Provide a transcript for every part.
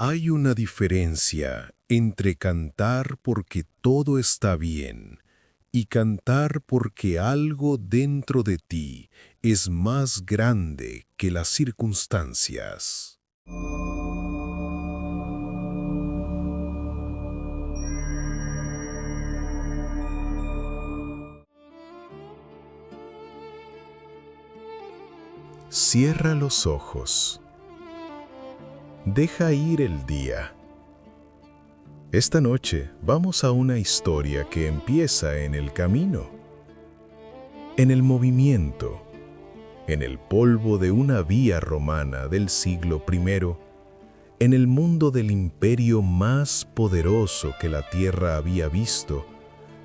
Hay una diferencia entre cantar porque todo está bien y cantar porque algo dentro de ti es más grande que las circunstancias. Cierra los ojos. Deja ir el día. Esta noche vamos a una historia que empieza en el camino, en el movimiento, en el polvo de una vía romana del siglo I, en el mundo del imperio más poderoso que la tierra había visto,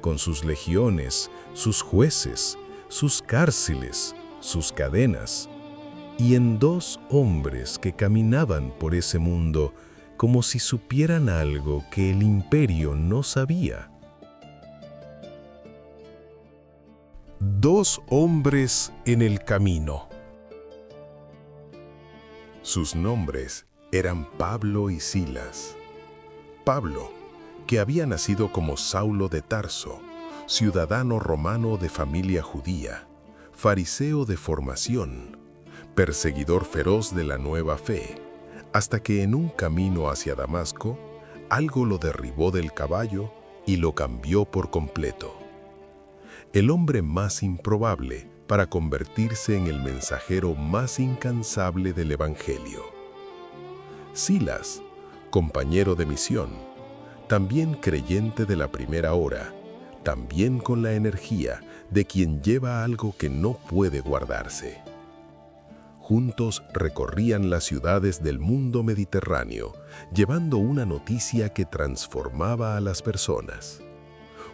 con sus legiones, sus jueces, sus cárceles, sus cadenas, y en dos hombres que caminaban por ese mundo como si supieran algo que el imperio no sabía. Dos hombres en el camino. Sus nombres eran Pablo y Silas. Pablo, que había nacido como Saulo de Tarso, ciudadano romano de familia judía, fariseo de formación, perseguidor feroz de la nueva fe, hasta que en un camino hacia Damasco, algo lo derribó del caballo y lo cambió por completo. El hombre más improbable para convertirse en el mensajero más incansable del Evangelio. Silas, compañero de misión, también creyente de la primera hora, también con la energía de quien lleva algo que no puede guardarse. Juntos recorrían las ciudades del mundo mediterráneo, llevando una noticia que transformaba a las personas.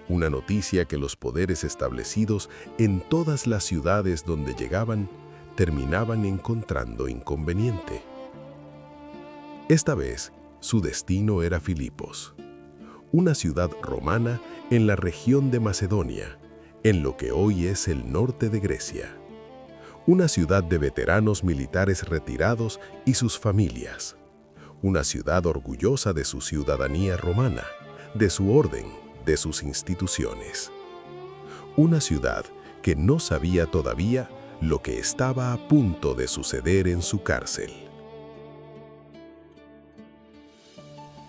Una noticia que los poderes establecidos en todas las ciudades donde llegaban terminaban encontrando inconveniente. Esta vez, su destino era Filipos, una ciudad romana en la región de Macedonia, en lo que hoy es el norte de Grecia. Una ciudad de veteranos militares retirados y sus familias. Una ciudad orgullosa de su ciudadanía romana, de su orden, de sus instituciones. Una ciudad que no sabía todavía lo que estaba a punto de suceder en su cárcel.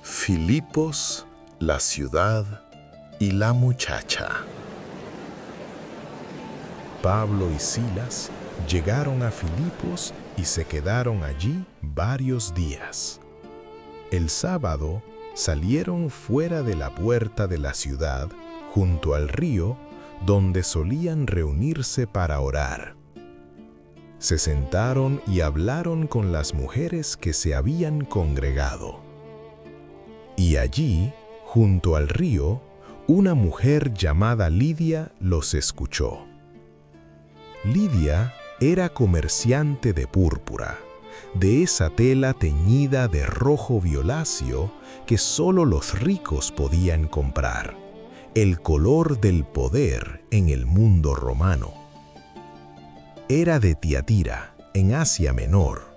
Filipos, la ciudad y la muchacha. Pablo y Silas llegaron a Filipos y se quedaron allí varios días. El sábado salieron fuera de la puerta de la ciudad, junto al río, donde solían reunirse para orar. Se sentaron y hablaron con las mujeres que se habían congregado. Y allí, junto al río, una mujer llamada Lidia los escuchó. Lidia era comerciante de púrpura, de esa tela teñida de rojo violáceo que solo los ricos podían comprar, el color del poder en el mundo romano. Era de Tiatira, en Asia Menor,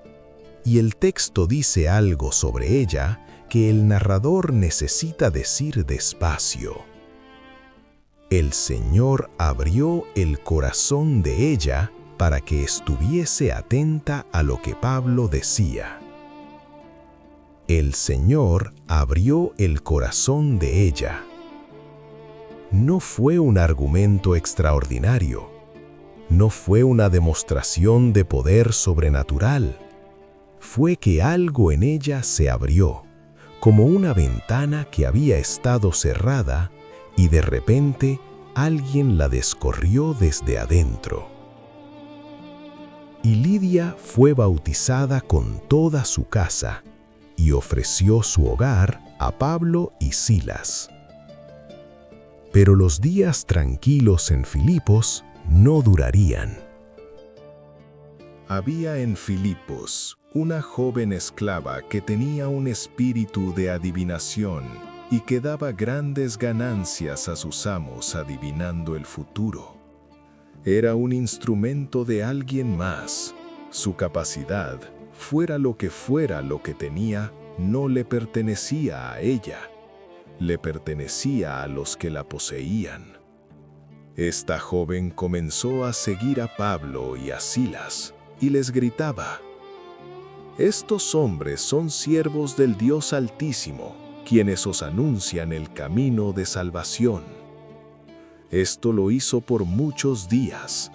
y el texto dice algo sobre ella que el narrador necesita decir despacio. El Señor abrió el corazón de ella para que estuviese atenta a lo que Pablo decía. El Señor abrió el corazón de ella. No fue un argumento extraordinario, no fue una demostración de poder sobrenatural. Fue que algo en ella se abrió, como una ventana que había estado cerrada, y de repente alguien la descorrió desde adentro. Y Lidia fue bautizada con toda su casa y ofreció su hogar a Pablo y Silas. Pero los días tranquilos en Filipos no durarían. Había en Filipos una joven esclava que tenía un espíritu de adivinación y que daba grandes ganancias a sus amos adivinando el futuro. Era un instrumento de alguien más. Su capacidad, fuera lo que tenía, no le pertenecía a ella, le pertenecía a los que la poseían. Esta joven comenzó a seguir a Pablo y a Silas y les gritaba: «Estos hombres son siervos del Dios Altísimo, quienes os anuncian el camino de salvación». Esto lo hizo por muchos días,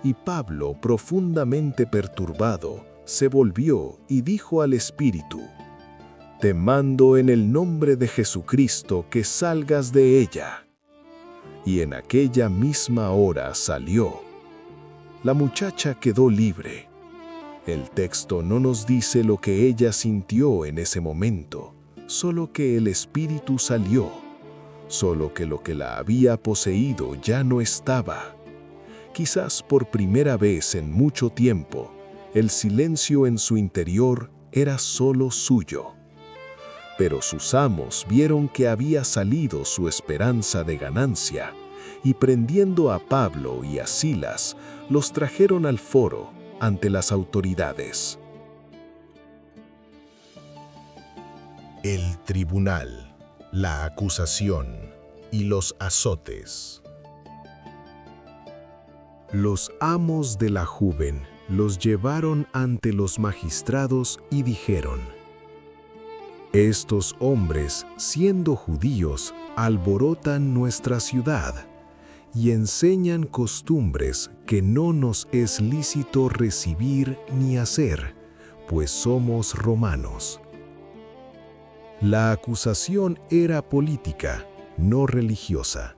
y Pablo, profundamente perturbado, se volvió y dijo al Espíritu: «Te mando en el nombre de Jesucristo que salgas de ella». Y en aquella misma hora salió. La muchacha quedó libre. El texto no nos dice lo que ella sintió en ese momento, solo que el espíritu salió, solo que lo que la había poseído ya no estaba. Quizás por primera vez en mucho tiempo, el silencio en su interior era solo suyo. Pero sus amos vieron que había salido su esperanza de ganancia, y prendiendo a Pablo y a Silas, los trajeron al foro ante las autoridades. El tribunal, la acusación y los azotes. Los amos de la joven los llevaron ante los magistrados y dijeron: «Estos hombres, siendo judíos, alborotan nuestra ciudad y enseñan costumbres que no nos es lícito recibir ni hacer, pues somos romanos». La acusación era política, no religiosa.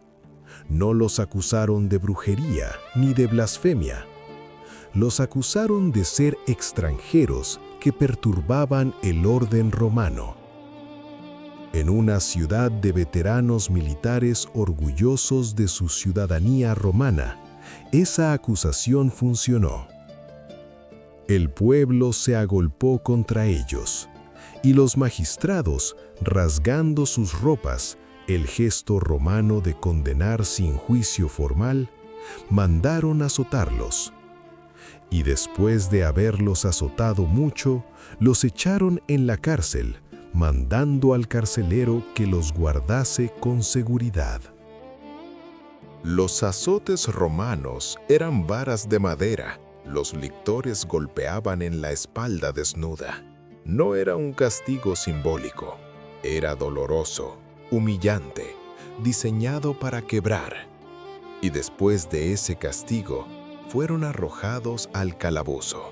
No los acusaron de brujería ni de blasfemia. Los acusaron de ser extranjeros que perturbaban el orden romano. En una ciudad de veteranos militares orgullosos de su ciudadanía romana, esa acusación funcionó. El pueblo se agolpó contra ellos, y los magistrados, rasgando sus ropas, el gesto romano de condenar sin juicio formal, mandaron azotarlos. Y después de haberlos azotado mucho, los echaron en la cárcel, mandando al carcelero que los guardase con seguridad. Los azotes romanos eran varas de madera. Los lictores golpeaban en la espalda desnuda. No era un castigo simbólico. Era doloroso, humillante, diseñado para quebrar. Y después de ese castigo, fueron arrojados al calabozo.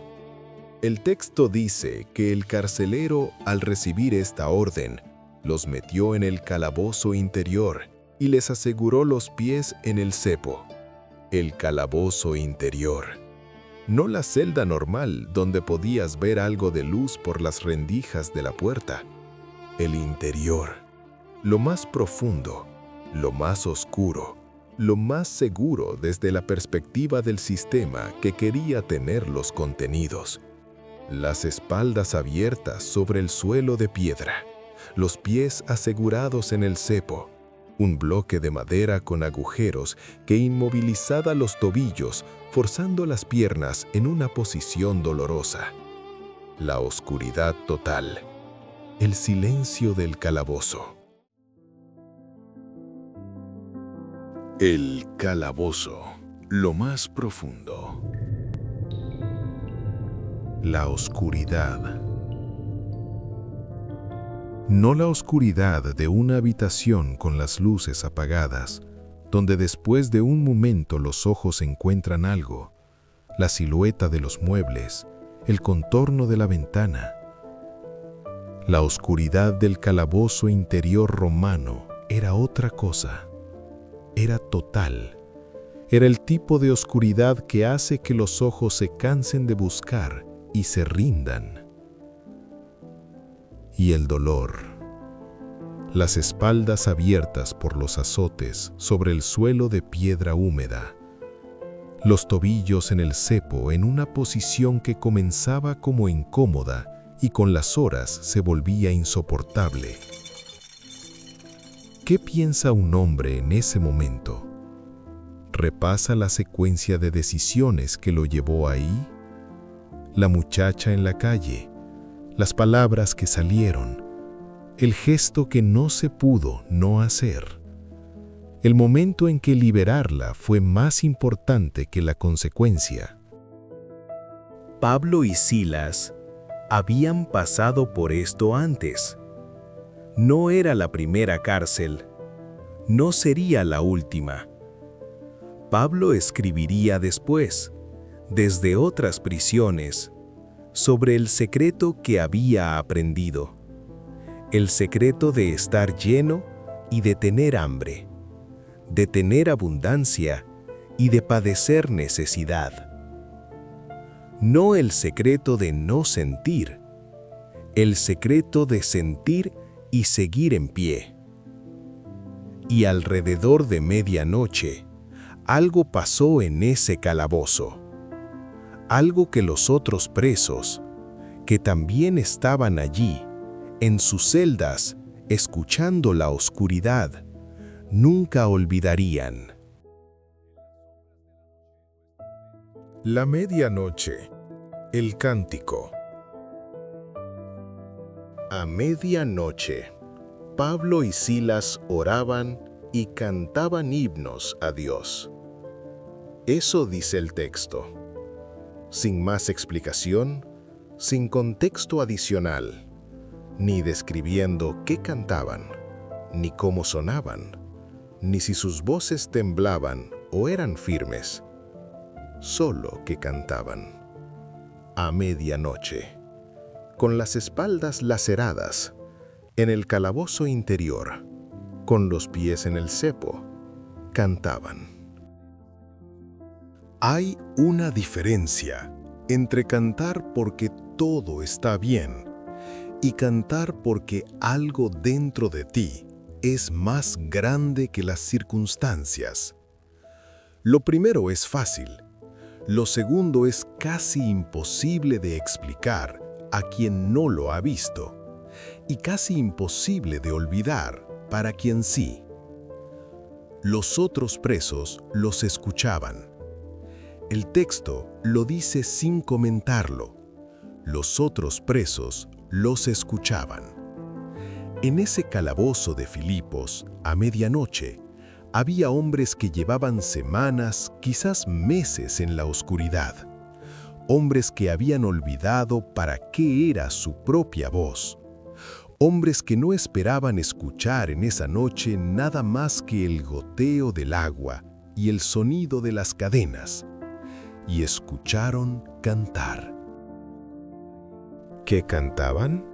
El texto dice que el carcelero, al recibir esta orden, los metió en el calabozo interior y les aseguró los pies en el cepo. El calabozo interior. No la celda normal donde podías ver algo de luz por las rendijas de la puerta. El interior. Lo más profundo, lo más oscuro, lo más seguro desde la perspectiva del sistema que quería tener los contenidos. Las espaldas abiertas sobre el suelo de piedra, los pies asegurados en el cepo, un bloque de madera con agujeros que inmovilizaba los tobillos, forzando las piernas en una posición dolorosa. La oscuridad total, el silencio del calabozo. El calabozo, lo más profundo. La oscuridad. No la oscuridad de una habitación con las luces apagadas, donde después de un momento los ojos encuentran algo, la silueta de los muebles, el contorno de la ventana. La oscuridad del calabozo interior romano era otra cosa. Era total. Era el tipo de oscuridad que hace que los ojos se cansen de buscar y se rindan. Y el dolor. Las espaldas abiertas por los azotes sobre el suelo de piedra húmeda. Los tobillos en el cepo en una posición que comenzaba como incómoda y con las horas se volvía insoportable. ¿Qué piensa un hombre en ese momento? ¿Repasa la secuencia de decisiones que lo llevó ahí? La muchacha en la calle, las palabras que salieron, el gesto que no se pudo no hacer. El momento en que liberarla fue más importante que la consecuencia. Pablo y Silas habían pasado por esto antes. No era la primera cárcel, no sería la última. Pablo escribiría después, desde otras prisiones, sobre el secreto que había aprendido, el secreto de estar lleno y de tener hambre, de tener abundancia y de padecer necesidad. No el secreto de no sentir, el secreto de sentir y seguir en pie. Y alrededor de medianoche, algo pasó en ese calabozo. Algo que los otros presos, que también estaban allí, en sus celdas, escuchando la oscuridad, nunca olvidarían. La medianoche, el cántico. A medianoche, Pablo y Silas oraban y cantaban himnos a Dios. Eso dice el texto. Sin más explicación, sin contexto adicional, ni describiendo qué cantaban, ni cómo sonaban, ni si sus voces temblaban o eran firmes, solo que cantaban. A medianoche, con las espaldas laceradas, en el calabozo interior, con los pies en el cepo, cantaban. Hay una diferencia entre cantar porque todo está bien y cantar porque algo dentro de ti es más grande que las circunstancias. Lo primero es fácil, lo segundo es casi imposible de explicar a quien no lo ha visto y casi imposible de olvidar para quien sí. Los otros presos los escuchaban. El texto lo dice sin comentarlo. Los otros presos los escuchaban. En ese calabozo de Filipos, a medianoche, había hombres que llevaban semanas, quizás meses en la oscuridad. Hombres que habían olvidado para qué era su propia voz. Hombres que no esperaban escuchar en esa noche nada más que el goteo del agua y el sonido de las cadenas. Y escucharon cantar. ¿Qué cantaban?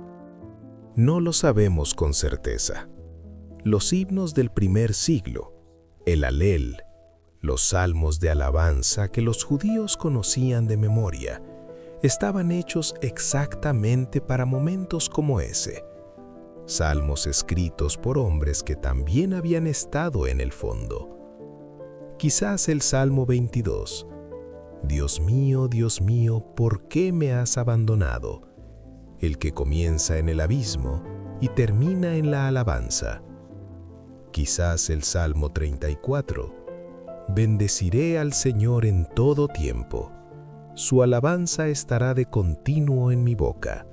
No lo sabemos con certeza. Los himnos del primer siglo, el Alel, los salmos de alabanza que los judíos conocían de memoria, estaban hechos exactamente para momentos como ese. Salmos escritos por hombres que también habían estado en el fondo. Quizás el Salmo 22. Dios mío, ¿por qué me has abandonado? El que comienza en el abismo y termina en la alabanza. Quizás el Salmo 34. Bendeciré al Señor en todo tiempo. Su alabanza estará de continuo en mi boca.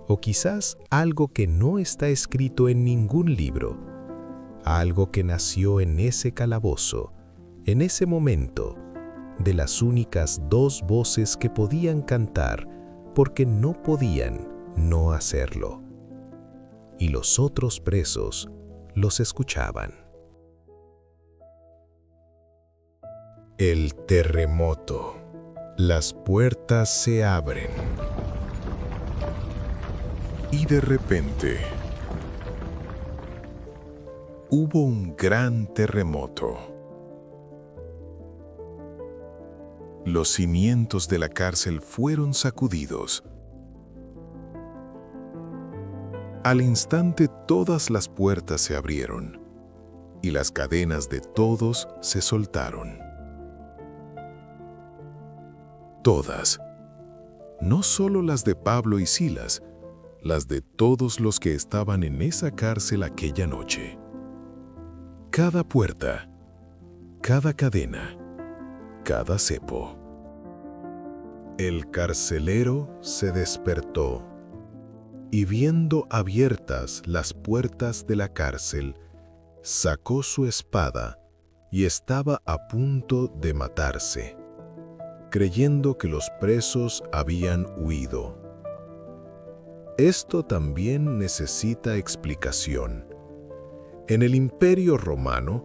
O quizás algo que no está escrito en ningún libro. Algo que nació en ese calabozo, en ese momento, de las únicas dos voces que podían cantar porque no podían no hacerlo. Y los otros presos los escuchaban. El terremoto. Las puertas se abren. Y de repente, hubo un gran terremoto. Los cimientos de la cárcel fueron sacudidos. Al instante todas las puertas se abrieron y las cadenas de todos se soltaron. Todas, no solo las de Pablo y Silas, las de todos los que estaban en esa cárcel aquella noche. Cada puerta, cada cadena, cada cepo. El carcelero se despertó. Y viendo abiertas las puertas de la cárcel, sacó su espada y estaba a punto de matarse, creyendo que los presos habían huido. Esto también necesita explicación. En el Imperio Romano,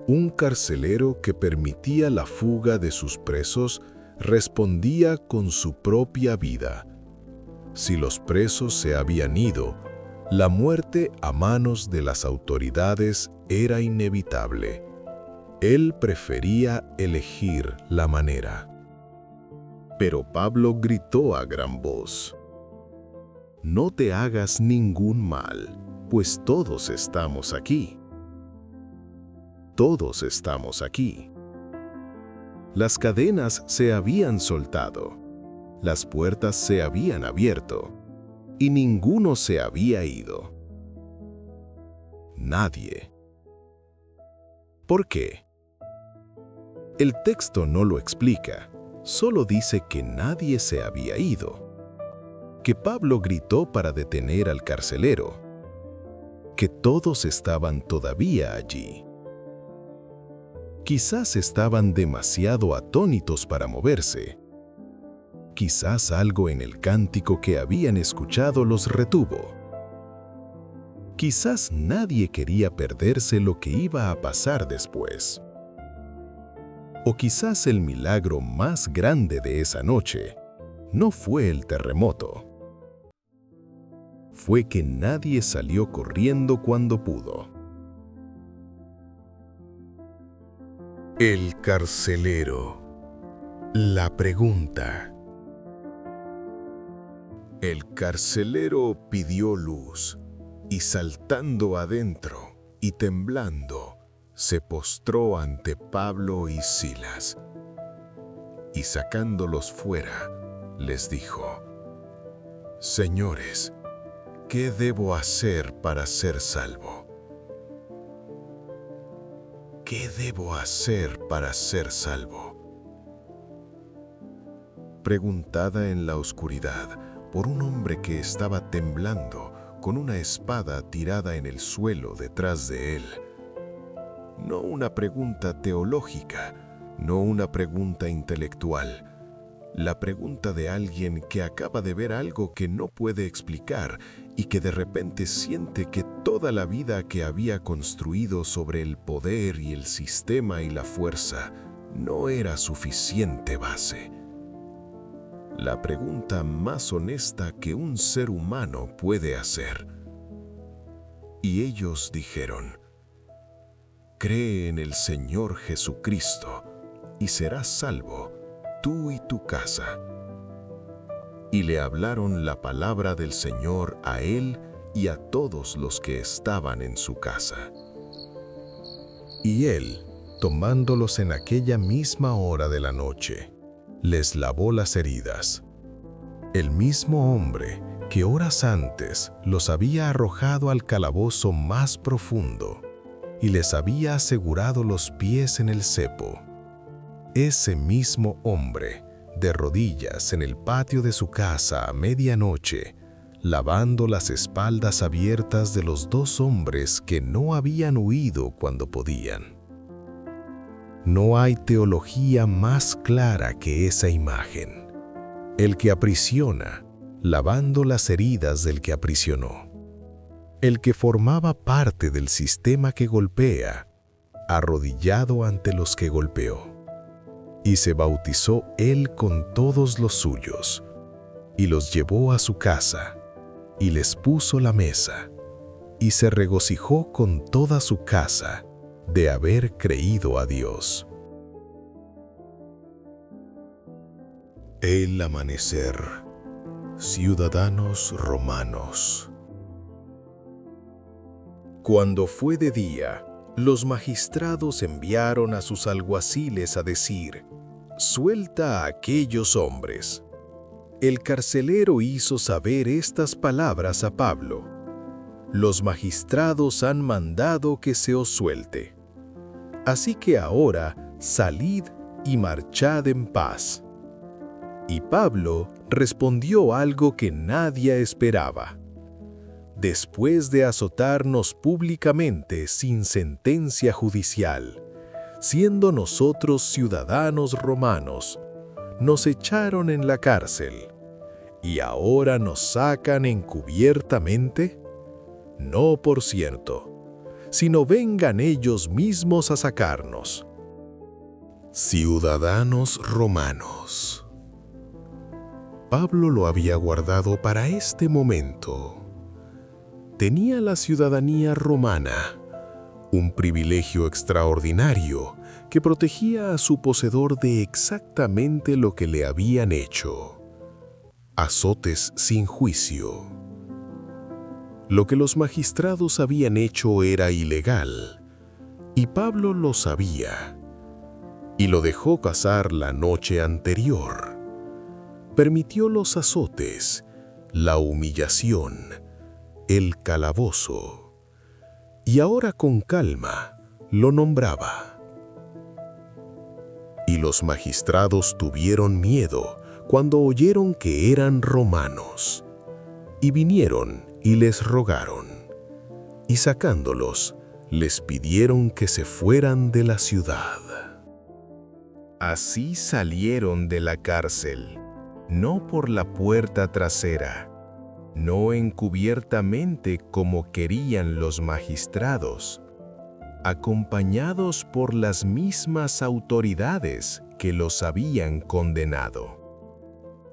un carcelero que permitía la fuga de sus presos respondía con su propia vida. Si los presos se habían ido, la muerte a manos de las autoridades era inevitable. Él prefería elegir la manera. Pero Pablo gritó a gran voz: «No te hagas ningún mal, pues todos estamos aquí. Todos estamos aquí». Las cadenas se habían soltado, las puertas se habían abierto, y ninguno se había ido. Nadie. ¿Por qué? El texto no lo explica, solo dice que nadie se había ido, que Pablo gritó para detener al carcelero, que todos estaban todavía allí. Quizás estaban demasiado atónitos para moverse. Quizás algo en el cántico que habían escuchado los retuvo. Quizás nadie quería perderse lo que iba a pasar después. O quizás el milagro más grande de esa noche no fue el terremoto. Fue que nadie salió corriendo cuando pudo. El carcelero. La pregunta. El carcelero pidió luz, y saltando adentro y temblando, se postró ante Pablo y Silas. Y sacándolos fuera, les dijo: «Señores, ¿qué debo hacer para ser salvo? ¿Qué debo hacer para ser salvo?». Preguntada en la oscuridad por un hombre que estaba temblando con una espada tirada en el suelo detrás de él. No una pregunta teológica, no una pregunta intelectual. La pregunta de alguien que acaba de ver algo que no puede explicar y que de repente siente que toda la vida que había construido sobre el poder y el sistema y la fuerza no era suficiente base. La pregunta más honesta que un ser humano puede hacer. Y ellos dijeron: «Cree en el Señor Jesucristo y serás salvo, tú y tu casa». Y le hablaron la palabra del Señor a él y a todos los que estaban en su casa. Y él, tomándolos en aquella misma hora de la noche, les lavó las heridas. El mismo hombre que horas antes los había arrojado al calabozo más profundo y les había asegurado los pies en el cepo. Ese mismo hombre, de rodillas en el patio de su casa a medianoche, lavando las espaldas abiertas de los dos hombres que no habían huido cuando podían. No hay teología más clara que esa imagen. El que aprisiona, lavando las heridas del que aprisionó. El que formaba parte del sistema que golpea, arrodillado ante los que golpeó. Y se bautizó él con todos los suyos, y los llevó a su casa, y les puso la mesa, y se regocijó con toda su casa de haber creído a Dios. El amanecer. Ciudadanos romanos. Cuando fue de día, los magistrados enviaron a sus alguaciles a decir: «Suelta a aquellos hombres». El carcelero hizo saber estas palabras a Pablo: «Los magistrados han mandado que se os suelte. Así que ahora salid y marchad en paz». Y Pablo respondió algo que nadie esperaba: después de azotarnos públicamente sin sentencia judicial, siendo nosotros ciudadanos romanos, nos echaron en la cárcel, ¿y ahora nos sacan encubiertamente? No, por cierto, sino vengan ellos mismos a sacarnos. Ciudadanos romanos. Pablo lo había guardado para este momento. Tenía la ciudadanía romana, un privilegio extraordinario que protegía a su poseedor de exactamente lo que le habían hecho: azotes sin juicio. Lo que los magistrados habían hecho era ilegal, y Pablo lo sabía, y lo dejó pasar la noche anterior. Permitió los azotes, la humillación, el calabozo, y ahora con calma lo nombraba. Y los magistrados tuvieron miedo cuando oyeron que eran romanos, y vinieron y les rogaron, y sacándolos, les pidieron que se fueran de la ciudad. Así salieron de la cárcel, no por la puerta trasera, no encubiertamente como querían los magistrados, acompañados por las mismas autoridades que los habían condenado.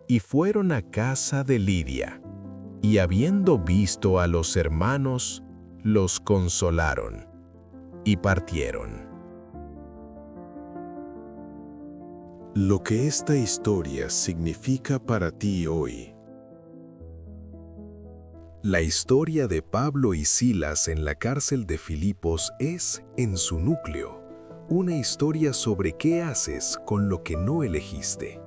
Y fueron a casa de Lidia, y habiendo visto a los hermanos, los consolaron, y partieron. Lo que esta historia significa para ti hoy. La historia de Pablo y Silas en la cárcel de Filipos es, en su núcleo, una historia sobre qué haces con lo que no elegiste.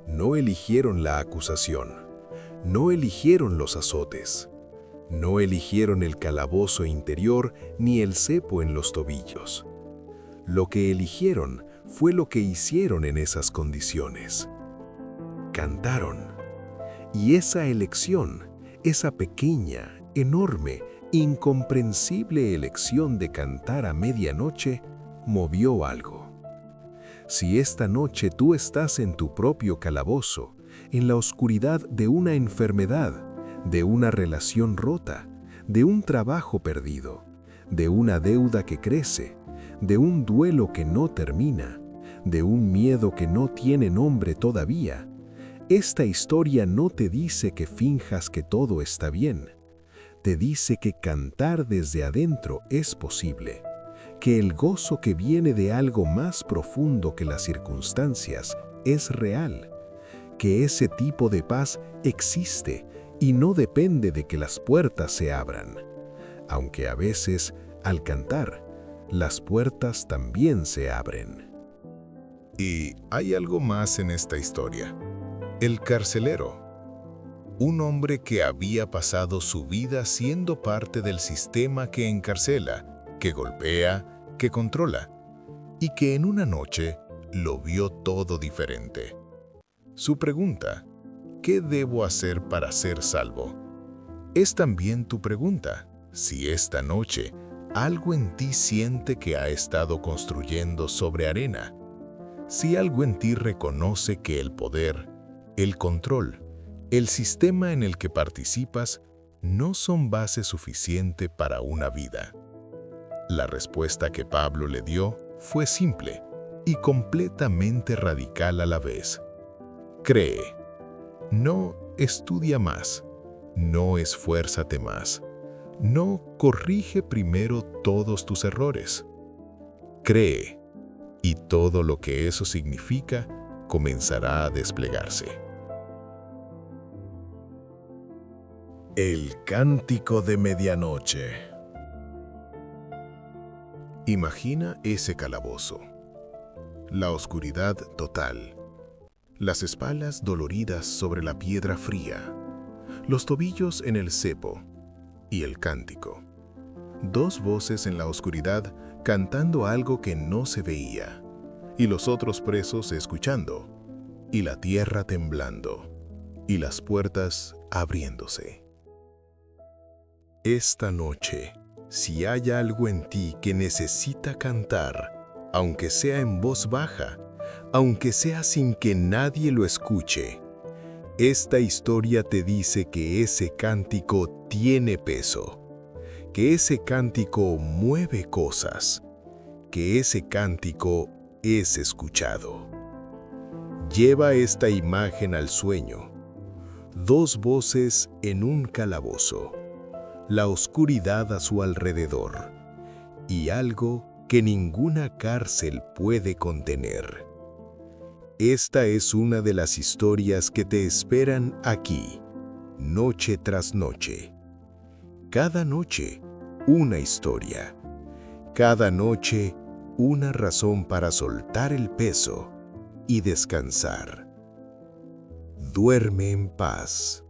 No eligieron la acusación, no eligieron los azotes, no eligieron el calabozo interior ni el cepo en los tobillos. Lo que eligieron fue lo que hicieron en esas condiciones. Cantaron. Y esa elección, esa pequeña, enorme, incomprensible elección de cantar a medianoche, movió algo. Si esta noche tú estás en tu propio calabozo, en la oscuridad de una enfermedad, de una relación rota, de un trabajo perdido, de una deuda que crece, de un duelo que no termina, de un miedo que no tiene nombre todavía, esta historia no te dice que finjas que todo está bien. Te dice que cantar desde adentro es posible, que el gozo que viene de algo más profundo que las circunstancias es real, que ese tipo de paz existe y no depende de que las puertas se abran, aunque a veces, al cantar, las puertas también se abren. Y hay algo más en esta historia. El carcelero, un hombre que había pasado su vida siendo parte del sistema que encarcela, que golpea, que controla, y que en una noche lo vio todo diferente. Su pregunta, ¿qué debo hacer para ser salvo?, es también tu pregunta, si esta noche algo en ti siente que ha estado construyendo sobre arena, si algo en ti reconoce que el poder, el control, el sistema en el que participas no son base suficiente para una vida. La respuesta que Pablo le dio fue simple y completamente radical a la vez. Cree. No estudia más. No esfuérzate más. No corrige primero todos tus errores. Cree, y todo lo que eso significa comenzará a desplegarse. El cántico de medianoche. Imagina ese calabozo. La oscuridad total. Las espaldas doloridas sobre la piedra fría. Los tobillos en el cepo. Y el cántico. Dos voces en la oscuridad cantando algo que no se veía. Y los otros presos escuchando. Y la tierra temblando. Y las puertas abriéndose. Esta noche, si hay algo en ti que necesita cantar, aunque sea en voz baja, aunque sea sin que nadie lo escuche, esta historia te dice que ese cántico tiene peso, que ese cántico mueve cosas, que ese cántico es escuchado. Lleva esta imagen al sueño. Dos voces en un calabozo, la oscuridad a su alrededor y algo que ninguna cárcel puede contener. Esta es una de las historias que te esperan aquí, noche tras noche. Cada noche, una historia. Cada noche, una razón para soltar el peso y descansar. Duerme en paz.